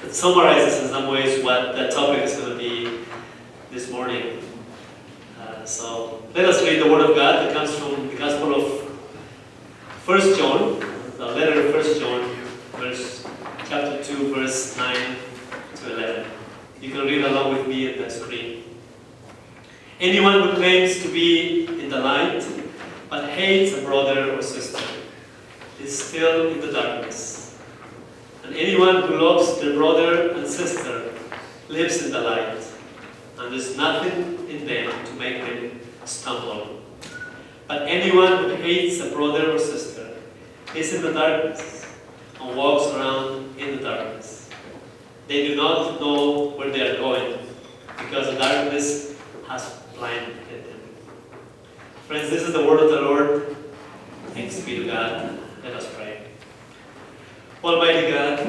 It summarizes in some ways what the topic is going to be this morning. So let us read the Word of God that comes from the Gospel of 1 John, the letter of 1 John, chapter 2, verse 9 to 11. You can read along with me at the screen. Anyone who claims to be in the light but hates a brother or sister is still in the darkness. And anyone who loves their brother and sister lives in the light, and there's nothing in them to make them stumble. But anyone who hates a brother or sister is in the darkness and walks around in the darkness. They do not know where they are going because the darkness has blinded them. Friends, this is the word of the Lord. Thanks be to God. Let us pray. Almighty God,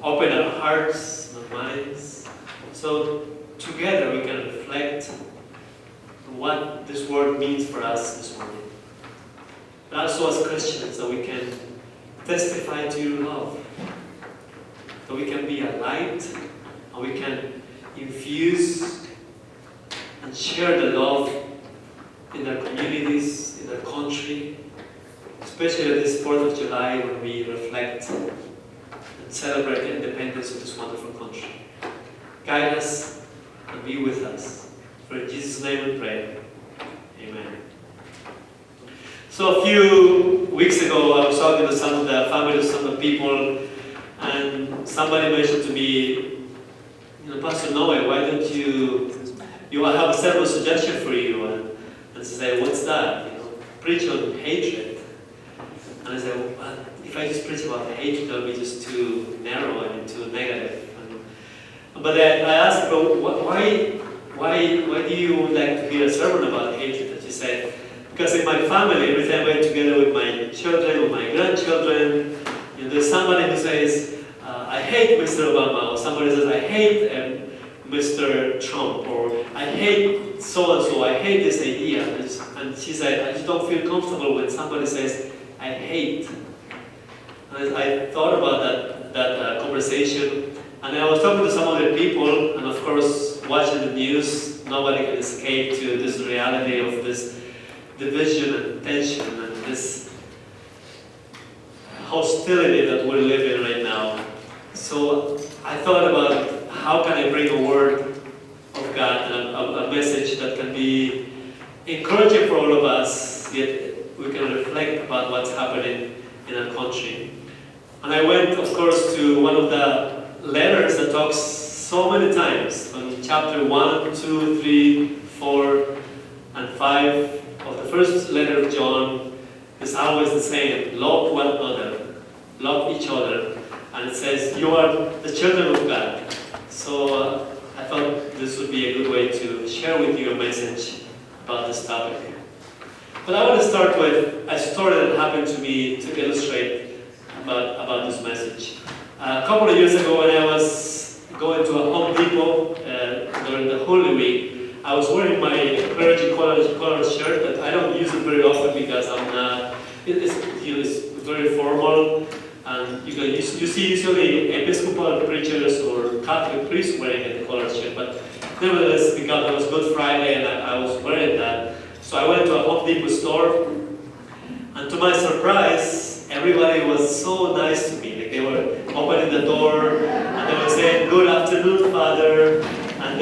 open our hearts and our minds so together we can reflect on what this word means for us this morning. But also as Christians, that we can testify to your love, that we can be a light, and we can infuse and share the love in our communities, in our country, especially this 4th of July when we reflect and celebrate the independence of this wonderful country. Guide us and be with us. For in Jesus' name we pray. Amen. So a few weeks ago I was talking to some of the families, some of the people, and somebody mentioned to me, Pastor Noe, why don't I have a several suggestion for you. And she said, what's that? Preach on hatred. And I said, well, if I just preach about hatred, that would be just too narrow and too negative. But I asked her, why do you like to hear a sermon about hatred? And she said, because in my family, every time I get together with my children, with my grandchildren, there's somebody who says, I hate Mr. Obama, or somebody says, I hate Mr. Trump, or I hate so-and-so, I hate this idea. And she said, I just don't feel comfortable when somebody says, I hate. And I thought about that conversation, and I was talking to some other people, and of course, watching the news, nobody can escape to this reality of this division and tension and this hostility that we're living right now. So I thought about how can I bring a word of God and a message that can be encouraging for all of us, yet we can reflect about what's happening in our country. And I went, of course, to one of the letters that talks so many times, from chapter 1, 2, 3, 4, and 5 of the first letter of John. Is always the same: love one another, love each other. And it says, you are the children of God. So I thought this would be a good way to share with you a message about this topic. But I want to start with a story that happened to me to illustrate about this message. A couple of years ago, when I was going to a Home Depot during the Holy Week, I was wearing my clergy collar shirt, but I don't use it very often because I'm not. It's very formal, and you see usually Episcopal preachers or Catholic priests wearing the collar shirt. But nevertheless, because it was Good Friday and I was wearing that, so I went to a Home Depot store, and to my surprise, everybody was so nice to me. Like they were opening the door, and they were saying, "Good afternoon, Father," and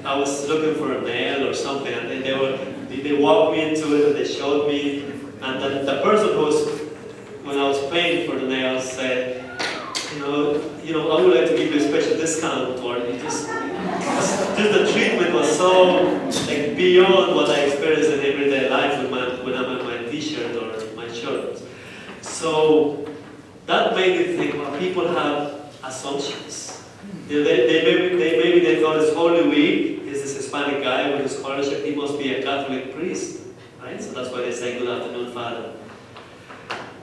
I was looking for a nail or something, and they walked me into it, and they showed me, and then the person when I was paying for the nails said, I would like to give you a special discount, or just the treatment was so beyond what I experience in everyday life when I'm in my t-shirt or my shirt. So that made me think, well, people have assumptions. Maybe they thought it's Holy Week, is this Hispanic guy with his scholarship, he must be a Catholic priest, right? So that's why they say, "Good afternoon, Father."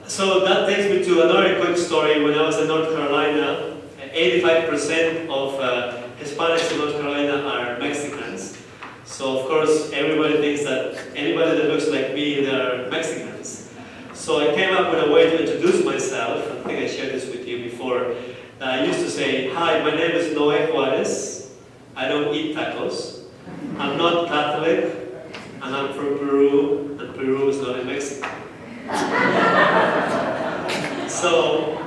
So that takes me to another quick story. When I was in North Carolina, 85% of Hispanics in North Carolina are Mexicans. So of course, everybody thinks that anybody that looks like me, they're Mexicans. So I came up with a way to introduce myself. I think I shared this with you before. I used to say, "Hi, my name is Noe Juarez. I don't eat tacos. I'm not Catholic, and I'm from Peru, and Peru is not in Mexico." So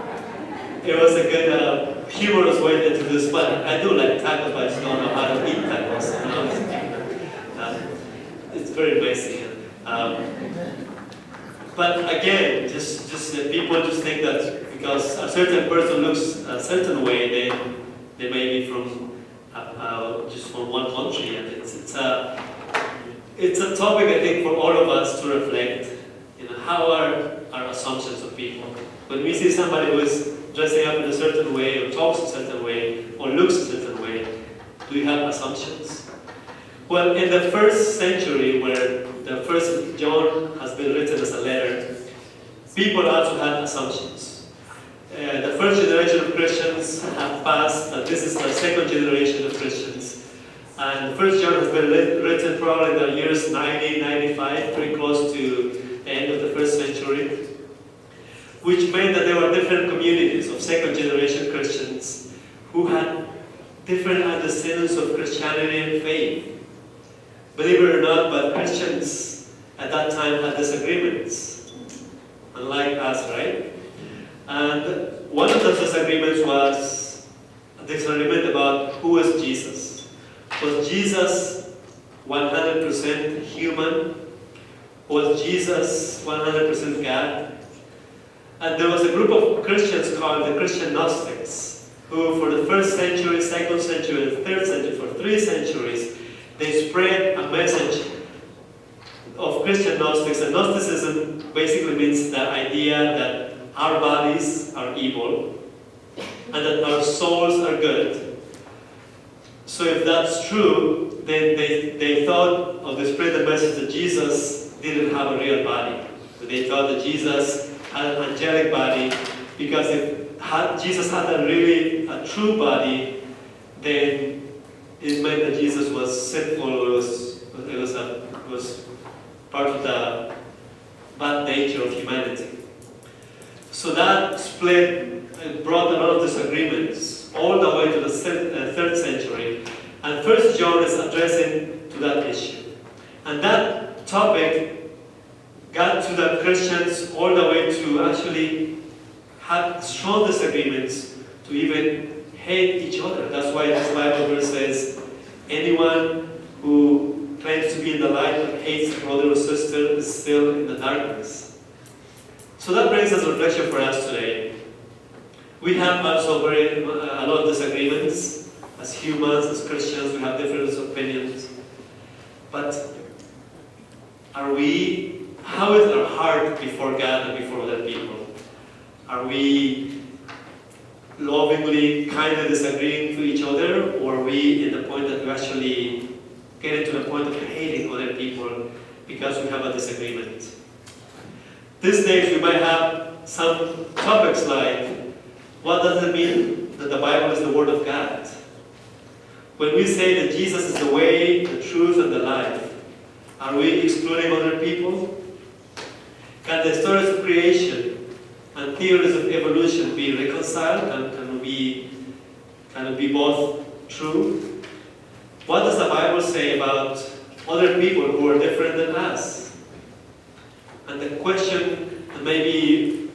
it was a good humorous way to introduce, but I do like tacos, but I just don't know how to eat tacos. It's very messy. But again, just people just think that because a certain person looks a certain way, then they may be from just from one country, and it's a topic I think for all of us to reflect. How are our assumptions of people? When we see somebody who is dressing up in a certain way, or talks a certain way, or looks a certain way, do we have assumptions? Well, in the first century, where the first John has been written as a letter, people also had assumptions. The first generation of Christians have passed, and this is the second generation of Christians. And the first John has been written probably in the years 90, 95, pretty close to the end of the first century, which meant that there were different communities of second generation Christians who had different understandings of Christianity and faith. Believe it or not, but Christians at that time had disagreements, unlike us, right? And one of those disagreements was a disagreement about who was Jesus. Was Jesus 100% human? Was Jesus 100% God? And there was a group of Christians called the Christian Gnostics, who for the first century, second century, and third century, for 3 centuries, they spread a message of Christian Gnostics. And Gnosticism basically means the idea that our bodies are evil and that our souls are good. So if that's true, then they thought, or they spread the message that Jesus didn't have a real body. They thought that Jesus had an angelic body, because if Jesus had a true body, then it meant that Jesus was sinful, or was part of the bad nature of humanity. So that split brought a lot of disagreements all the way to the 3rd century, and First John is addressing to that issue. And that topic got to the Christians all the way to actually have strong disagreements, to even hate each other. That's why this Bible verse says, anyone who claims to be in the light but hates a brother or sister is still in the darkness. So that brings us a reflection for us today. We have also a lot of disagreements. As humans, as Christians, we have different opinions. But how is our heart before God and before other people? Are we lovingly, kindly disagreeing to each other, or are we in the point that we actually get to the point of hating other people because we have a disagreement? These days we might have some topics like, what does it mean that the Bible is the Word of God? When we say that Jesus is the way, the truth, and the life, are we excluding other people? Can the stories of creation and theories of evolution be reconciled? Can it be both true? What does the Bible say about other people who are different than us? And the question, and maybe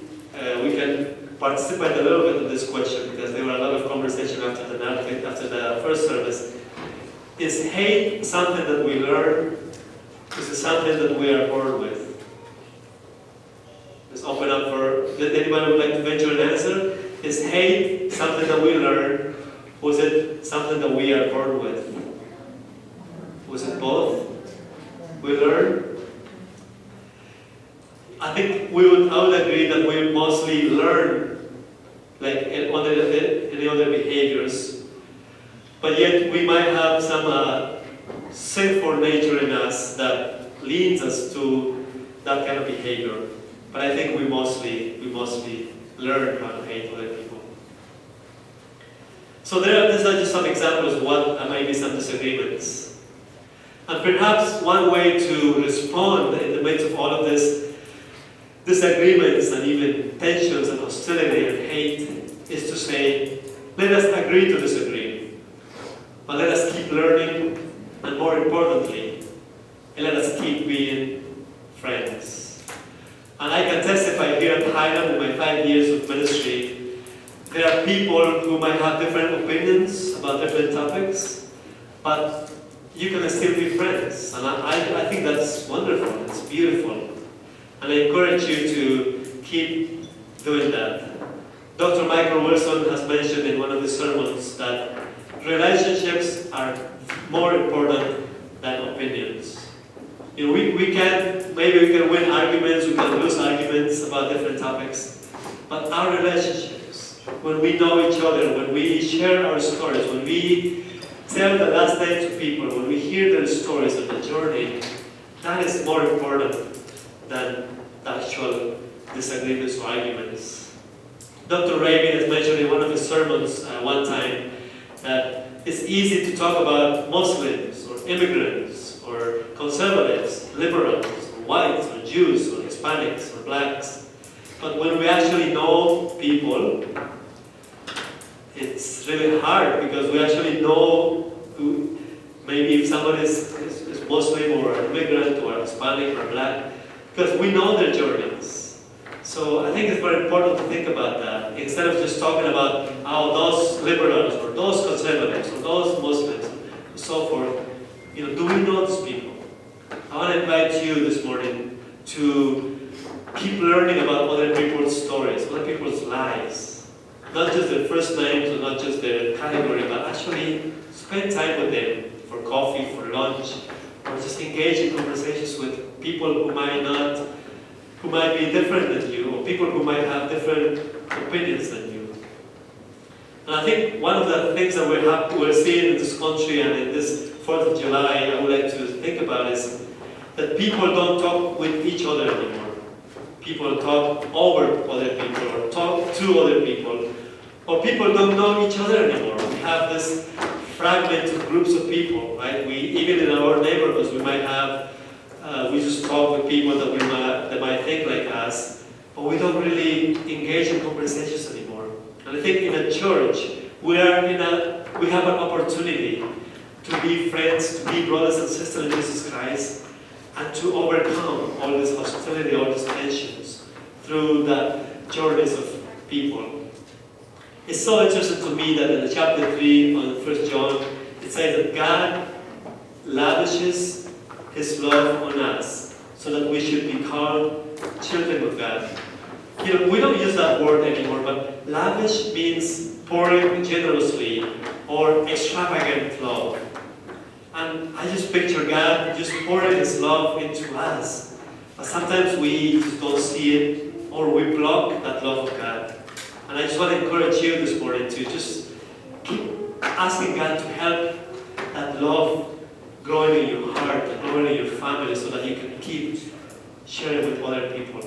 we can participate a little bit in this question, because there were a lot of conversation after the first service. Is hate something that we learn? Is it something that we are born with? Let's open up for, anybody would like to venture an answer? Is hate something that we learn? Or is it something that we are born with? Was it both? We learn? I think I would agree that we mostly learn, like any other behaviors, but yet we might have some sinful nature in us that leads us to that kind of behavior. But I think we mostly learn how to hate other people. So these are just some examples of what might be some disagreements. And perhaps one way to respond in the midst of all of this disagreements and even tensions and hostility and hate is to say, Let us agree to disagree. But let us keep learning, and more importantly, let us keep being friends. And I can testify here at Highland in my 5 years of ministry, there are people who might have different opinions about different topics, but you can still be friends. And I think that's wonderful, it's beautiful. And I encourage you to keep doing that. Dr. Michael Wilson has mentioned in one of his sermons that relationships are more important than opinions. You know, maybe we can win arguments, we can lose arguments about different topics, but our relationships, when we know each other, when we share our stories, when we tell the last day to people, when we hear their stories of the journey, that is more important than the actual disagreements or arguments. Dr. Rabin has mentioned in one of his sermons one time that it's easy to talk about Muslims or immigrants or conservatives, liberals, or whites or Jews or Hispanics or blacks. But when we actually know people, it's really hard because we actually know who, maybe if somebody is Muslim or immigrant or Hispanic or black, because we know their journeys. So I think it's very important to think about that. Instead of just talking about how those liberals or those conservatives or those Muslims and so forth, you know, do we know these people? I want to invite you this morning to keep learning about other people's stories, other people's lives. Not just their first names or not just their category, but actually spend time with them for coffee, for lunch, or just engage in conversations with people who might be different than you, or people who might have different opinions than you. And I think one of the things that we're seeing in this country and in this 4th of July, I would like to think about is that people don't talk with each other anymore. People talk over other people, or talk to other people, or people don't know each other anymore. We have this fragment of groups of people, right? Even in our neighborhoods, we might have we just talk with people that might think like us, but we don't really engage in conversations anymore. And I think in a church, we have an opportunity to be friends, to be brothers and sisters in Jesus Christ, and to overcome all this hostility, all these tensions through the journeys of people. It's so interesting to me that in chapter 3 on 1 John, it says that God lavishes His love on us, so that we should be called children of God. You know, we don't use that word anymore, but lavish means pouring generously or extravagant love. And I just picture God just pouring His love into us. But sometimes we just don't see it, or we block that love of God. And I just want to encourage you this morning to just keep asking God to help that love growing in your heart, growing in your family, so that you can keep sharing with other people.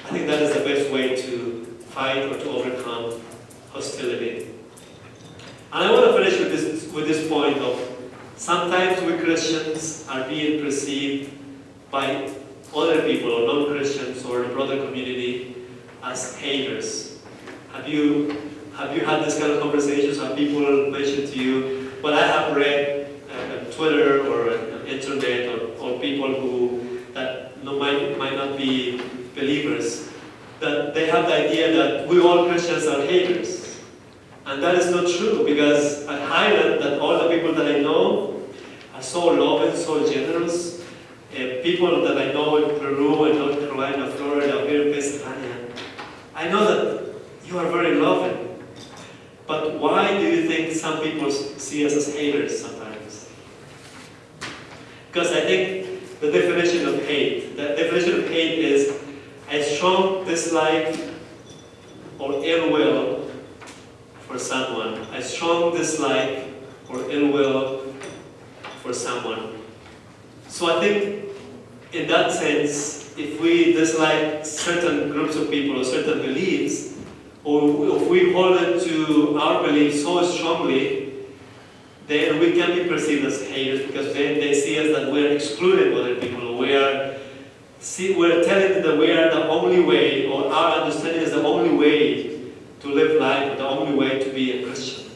I think that is the best way to fight or to overcome hostility. And I want to finish with this point of sometimes we Christians are being perceived by other people or non-Christians or the broader community as haters. Have you had this kind of conversations? Have people mentioned to you, well, I have read Twitter or internet or people who might not be believers, that they have the idea that we all Christians are haters. And that is not true, because at Highland, that all the people that I know are so loving, so generous. People that I know in Peru and North Carolina, Florida, here in Pennsylvania, I know that you are very loving. But why do you think some people see us as haters sometimes? Because I think the definition of hate is a strong dislike or ill will for someone. A strong dislike or ill will for someone. So I think in that sense, if we dislike certain groups of people or certain beliefs, or if we hold on to our beliefs so strongly, then we can be perceived as haters, because then they see us that we're excluding other people. We're telling them that we are the only way, or our understanding is the only way to live life, the only way to be a Christian.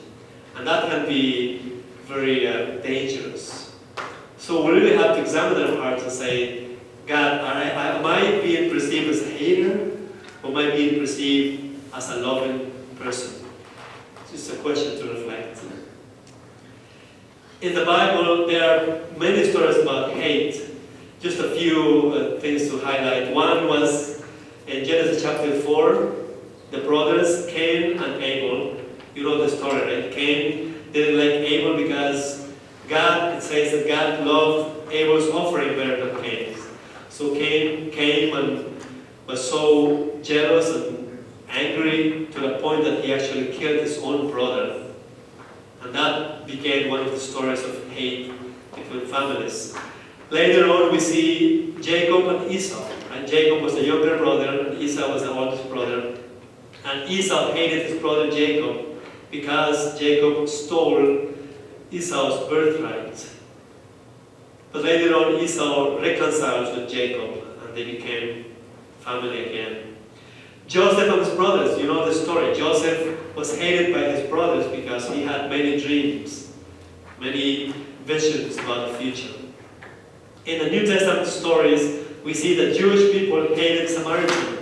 And that can be very dangerous. So we really have to examine our hearts and say, God, am I being perceived as a hater, or am I being perceived as a loving person? It's just a question to reflect. In the Bible, there are many stories about hate. Just a few things to highlight. One was in Genesis chapter 4, the brothers Cain and Abel. You know the story, right? Cain didn't like Abel because it says that God loved Abel's offering better than Cain's. So Cain came and was so jealous and angry to the point that he actually killed his own brother. And that became one of the stories of hate between families. Later on, we see Jacob and Esau. And Jacob was the younger brother, and Esau was the oldest brother. And Esau hated his brother Jacob because Jacob stole Esau's birthright. But later on, Esau reconciled with Jacob, and they became family again. Joseph and his brothers, you know the story. Joseph was hated by his brothers because he had many dreams, many visions about the future. In the New Testament stories, we see that Jewish people hated Samaritans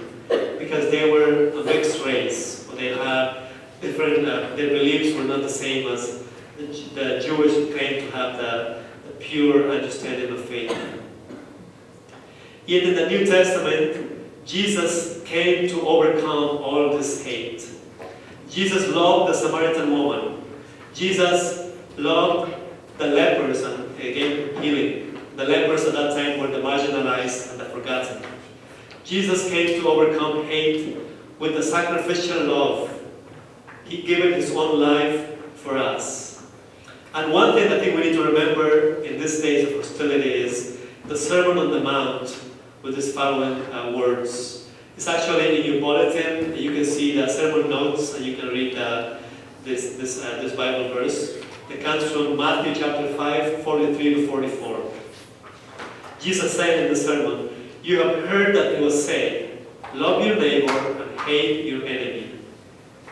because they were a mixed race. Or they had different, their beliefs were not the same as the Jewish who claimed to have the pure understanding of faith. Yet in the New Testament, Jesus came to overcome all this hate. Jesus loved the Samaritan woman. Jesus loved the lepers and gave healing. The lepers at that time were the marginalized and the forgotten. Jesus came to overcome hate with the sacrificial love. He gave his own life for us. And one thing I think we need to remember in this days of hostility is the Sermon on the Mount with his following words. It's actually in your bulletin. You can see the sermon notes and you can read this Bible verse. It comes from Matthew chapter 5, 43 to 44. Jesus said in the sermon, "You have heard that it was said, love your neighbor and hate your enemy.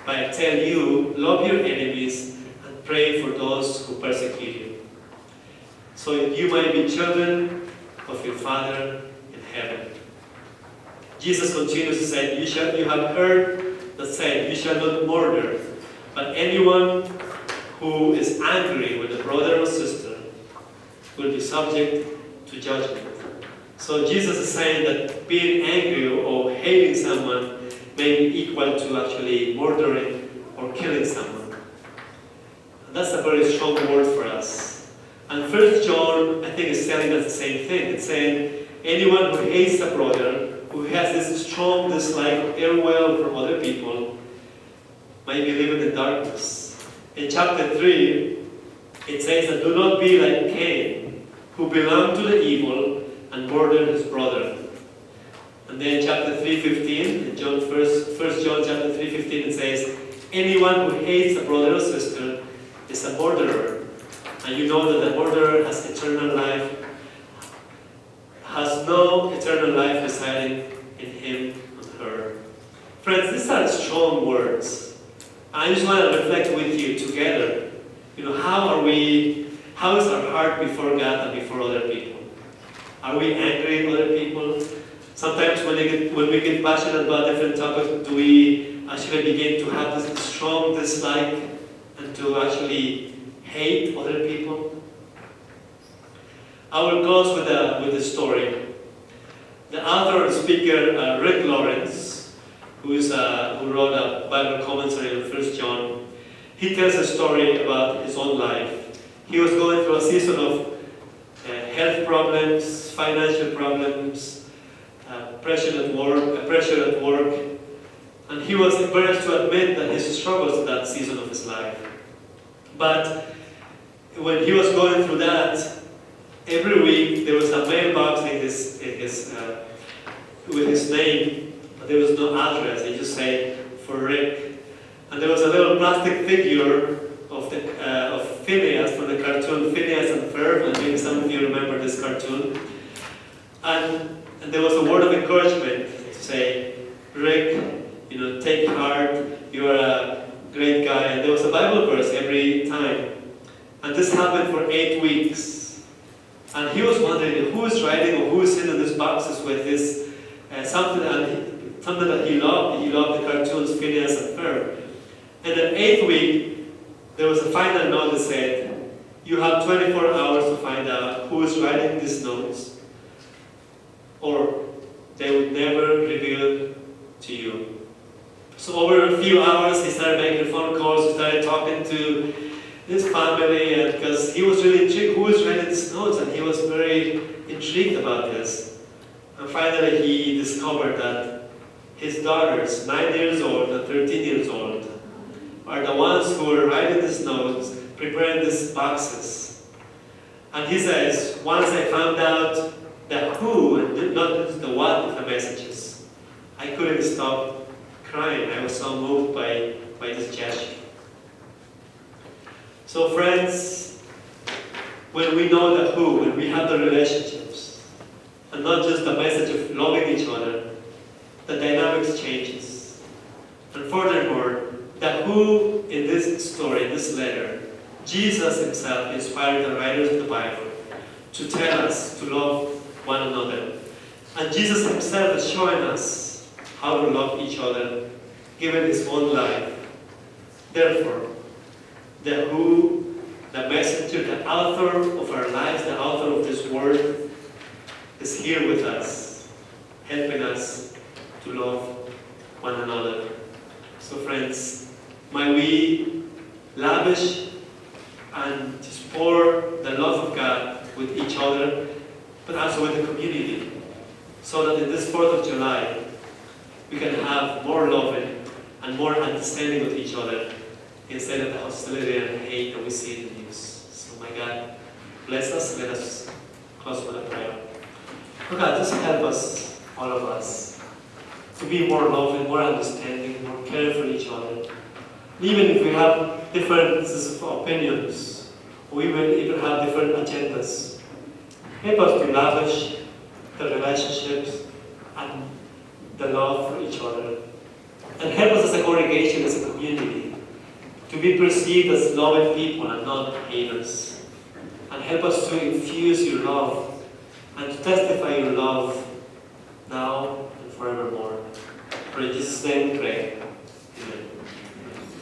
But I tell you, love your enemies and pray for those who persecute you, so that you might be children of your Father in heaven." Jesus continues to say, you have heard that said, you shall not murder, but anyone who is angry with a brother or sister will be subject to judgment. So Jesus is saying that being angry or hating someone may be equal to actually murdering or killing someone. And that's a very strong word for us. And 1 John, I think, is telling us the same thing. It's saying anyone who hates a brother, who has this strong dislike of ill will from other people, might be living in darkness. In chapter 3, it says that do not be like Cain, who belonged to the evil and murdered his brother. And then chapter 3:15, in John 1 John chapter 3:15, it says, anyone who hates a brother or sister is a murderer. And you know that the murderer has eternal life, has no eternal life residing in him and her. Friends, these are strong words. I just want to reflect with you together. How is our heart before God and before other people? Are we angry at other people? Sometimes when we get passionate about different topics, do we actually begin to have this strong dislike and to actually hate other people? I will close with a story. The author and speaker, Rick Lawrence, who wrote a Bible commentary on 1 John, he tells a story about his own life. He was going through a season of health problems, financial problems, pressure at work, and he was embarrassed to admit that his struggles in that season of his life. But when he was going through that, every week there was a mailbox with his name, but there was no address. They just say for Rick, and there was a little plastic figure of Phineas from the cartoon Phineas and Ferb, and maybe some of you remember this cartoon. And there was a word of encouragement to say, Rick, take heart, you are a great guy. And there was a Bible verse every time. And this happened for 8 weeks. And he was wondering who is writing or who is sitting in these boxes with this something that he loved. He loved the cartoons Phineas and Ferb. And the 8th week, there was a final note that said, you have 24 hours to find out who is writing these notes, or they would never reveal to you. So over a few hours, he started making phone calls, he started talking to his family, and because he was really intrigued, who is writing these notes, and he was very intrigued about this. And finally, he discovered that his daughters, 9 years old and 13 years old, are the ones who are writing these notes, preparing these boxes. And he says, once I found out the who and not just the what of the messages, I couldn't stop crying. I was so moved by this gesture. So friends, when we know the who, when we have the relationships, and not just the message of loving each other, the dynamics changes. And furthermore, the who in this story, in this letter, Jesus himself inspired the writers of the Bible to tell us to love one another. And Jesus himself is showing us how to love each other, given his own life. Therefore, the who, the messenger, the author of our lives, the author of this word, is here with us, helping us to love one another. So friends, may we lavish and just pour the love of God with each other, but also with the community, so that in this 4th of July, we can have more loving and more understanding with each other, instead of the hostility and hate that we see in the news. So my God, bless us. Let us close with a prayer. Oh God, just help us, all of us, to be more loving, more understanding, more caring for each other. Even if we have differences of opinions, or we will even have different agendas, help us to lavish the relationships and the love for each other. And help us as a congregation, as a community, to be perceived as loving people and not haters. And help us to infuse your love and to testify your love now and forevermore. For in Jesus' name we pray.